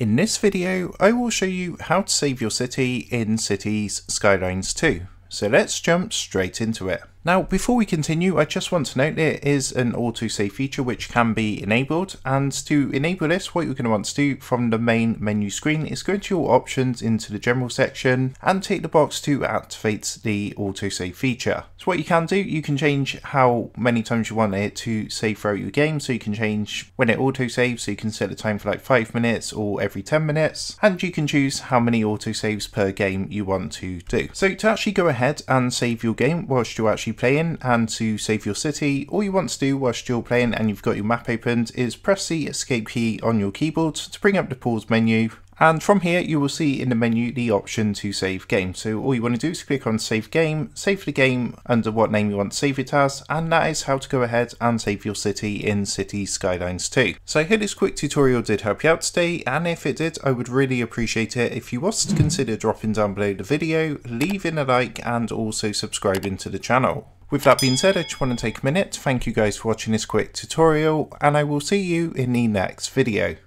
In this video, I will show you how to save your city in Cities Skylines 2. So let's jump straight into it. Now, before we continue, I just want to note there is an autosave feature which can be enabled, and to enable this, what you're going to want to do from the main menu screen is go into your options into the general section and tick the box to activate the autosave feature. So what you can do, you can change how many times you want it to save throughout your game, so you can change when it autosaves, so you can set the time for like 5 minutes or every 10 minutes, and you can choose how many autosaves per game you want to do. So to actually go ahead and save your game whilst you're actually playing, and to save your city, all you want to do whilst you're playing and you've got your map opened is press the escape key on your keyboard to bring up the pause menu, and from here you will see in the menu the option to save game. So all you want to do is click on save game, save the game under what name you want to save it as, and that is how to go ahead and save your city in Cities Skylines 2. So I hope this quick tutorial did help you out today, and if it did, I would really appreciate it if you was to consider dropping down below the video, leaving a like, and also subscribing to the channel. With that being said, I just want to take a minute to thank you guys for watching this quick tutorial, and I will see you in the next video.